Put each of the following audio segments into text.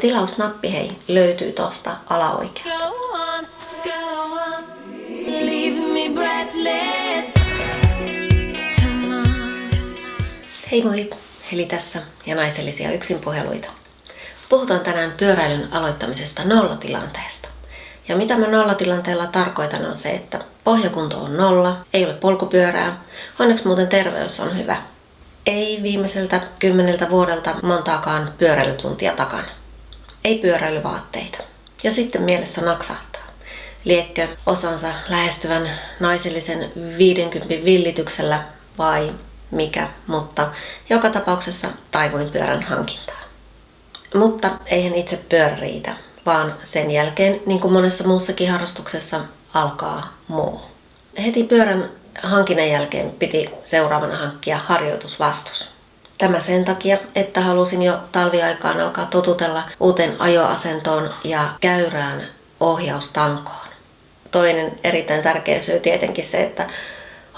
Tilausnappi hei löytyy tosta alaoikealta. Go on, leave me breathless. Come on. Hei moi, Heli tässä ja naisellisia yksinpuheluita. Puhutaan tänään pyöräilyn aloittamisesta nollatilanteesta. Ja mitä mä nollatilanteella tarkoitan on se, että pohjakunto on 0, ei ole polkupyörää, onneksi muuten terveys on hyvä. Ei viimeiseltä 10 vuodelta montaakaan pyöräilytuntia takana. Ei pyöräilyvaatteita. Ja sitten mielessä naksahtaa. Liekkö osansa lähestyvän naisellisen 50 villityksellä vai mikä, mutta joka tapauksessa taivuin pyörän hankintaan. Mutta eihän itse pyörä riitä, vaan sen jälkeen, niin kuin monessa muussakin harrastuksessa, alkaa muu. Heti pyörän hankinnan jälkeen piti seuraavana hankkia harjoitusvastus. Tämä sen takia, että halusin jo talviaikaan alkaa totutella uuteen ajoasentoon ja käyrään ohjaustankoon. Toinen erittäin tärkeä syy tietenkin se, että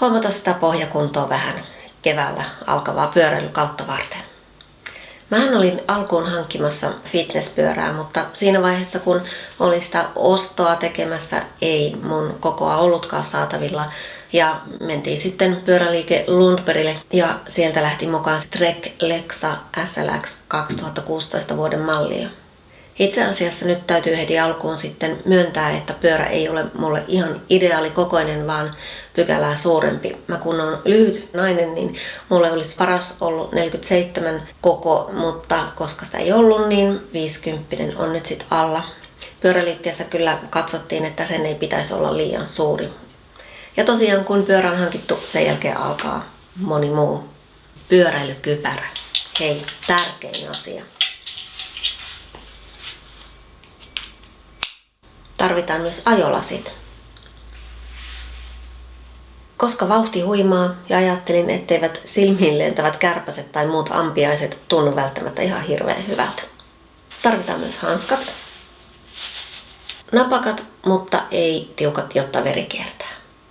hommata sitä pohjakuntoa vähän keväällä alkavaa pyöräilykautta varten. Mähän olin alkuun hankkimassa fitnesspyörää, mutta siinä vaiheessa kun olin sitä ostoa tekemässä, ei mun kokoa ollutkaan saatavilla. Ja mentiin sitten pyöräliike Lundbergille ja sieltä lähti mukaan Trek Lexa SLX 2016 vuoden mallia. Itse asiassa nyt täytyy heti alkuun sitten myöntää, että pyörä ei ole mulle ihan ideaalikokoinen, vaan pykälää suurempi. Mä kun on lyhyt nainen, niin mulle olisi paras ollut 47 koko, mutta koska sitä ei ollut, niin 50 on nyt sitten alla. Pyöräliikkeessä kyllä katsottiin, että sen ei pitäisi olla liian suuri. Ja tosiaan kun pyörä on hankittu, sen jälkeen alkaa moni muu. Pyöräilykypärä. Hei, tärkein asia. Tarvitaan myös ajolasit. Koska vauhti huimaa ja ajattelin, etteivät silmiin lentävät kärpäset tai muut ampiaiset tunnu välttämättä ihan hirveän hyvältä. Tarvitaan myös hanskat. Napakat, mutta ei tiukat, jotta veri kiertää.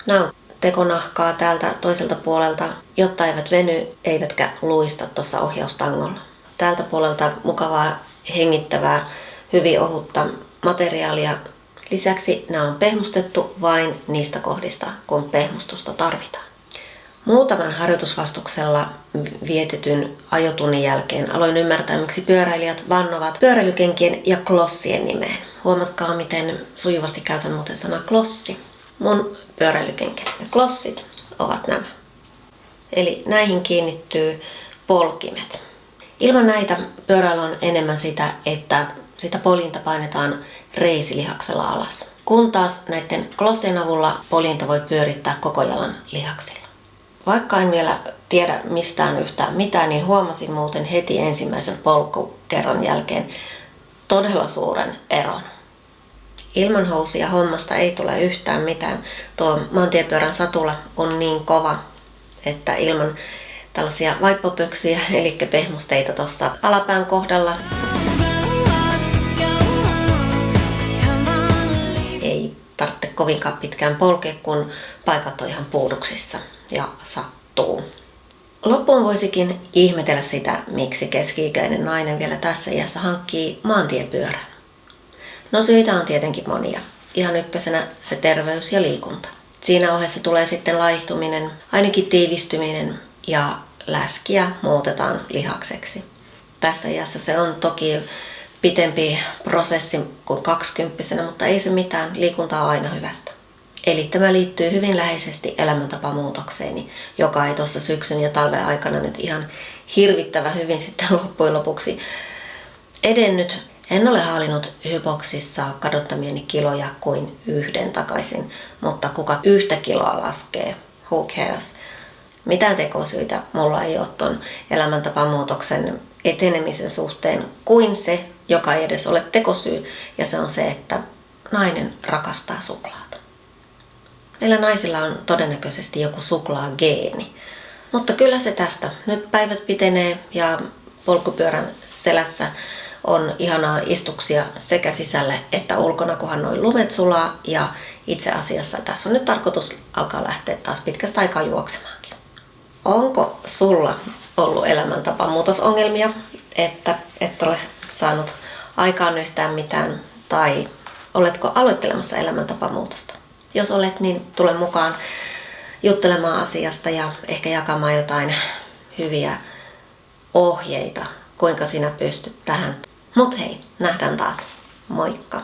Nämä on tekonahkaa täältä toiselta puolelta, jotta eivät veny eivätkä luista tuossa ohjaustangolla. Täältä puolelta mukavaa, hengittävää, hyvin ohutta materiaalia. Lisäksi nämä on pehmustettu vain niistä kohdista, kun pehmustusta tarvitaan. Muutaman harjoitusvastuksella vietetyn ajotunnin jälkeen aloin ymmärtää, miksi pyöräilijät vannovat pyöräilykenkien ja klossien nimeen. Huomatkaa, miten sujuvasti käytän muuten sanaa klossi. Mun pyöräilykenken ja klossit ovat nämä. Eli näihin kiinnittyy polkimet. Ilman näitä pyöräily on enemmän sitä, että sitä poljinta painetaan reisilihaksella alas. Kun taas näiden klossien avulla poljinta voi pyörittää koko jalan lihaksilla. Vaikka en vielä tiedä mistään yhtään mitään, niin huomasin muuten heti ensimmäisen polkukerran jälkeen todella suuren eron. Ilman housuja hommasta ei tule yhtään mitään. Tuo maantiepyörän satula on niin kova, että ilman tällaisia vaippopöksyjä, eli pehmusteita tuossa alapään kohdalla, ei tarvitse kovinkaan pitkään polkea, kun paikat on ihan puuduksissa ja sattuu. Loppuun voisikin ihmetellä sitä, miksi keski-ikäinen nainen vielä tässä iässä hankkii maantiepyörän. No syitä on tietenkin monia. Ihan ykkösenä se terveys ja liikunta. Siinä ohessa tulee sitten laihtuminen, ainakin tiivistyminen ja läskiä muutetaan lihakseksi. Tässä iässä se on toki pitempi prosessi kuin 20-vuotiaana, mutta ei se mitään, liikunta on aina hyvästä. Eli tämä liittyy hyvin läheisesti elämäntapamuutokseeni, joka ei tuossa syksyn ja talven aikana nyt ihan hirvittävä hyvin sitten loppujen lopuksi edennyt. En ole haalinut hypoksissa kadottamieni kiloja kuin 1 takaisin, mutta kuka 1 kiloa laskee, who cares? Mitään tekosyitä mulla ei ole tuon elämäntapamuutoksen etenemisen suhteen kuin se, joka ei edes ole tekosyy, ja se on se, että nainen rakastaa suklaata. Meillä naisilla on todennäköisesti joku suklaageeni, mutta kyllä se tästä. Nyt päivät pitenee ja polkupyörän selässä on ihanaa istuksia sekä sisälle että ulkona, kunhan noin lumet sulaa, ja itse asiassa tässä on nyt tarkoitus alkaa lähteä taas pitkästä aikaa juoksemaankin. Onko sulla ollut elämäntapamuutosongelmia, että et ole saanut aikaan yhtään mitään tai oletko aloittelemassa elämäntapamuutosta. Jos olet, niin tule mukaan juttelemaan asiasta ja ehkä jakamaan jotain hyviä ohjeita, kuinka sinä pystyt tähän. Mut hei, nähdään taas. Moikka!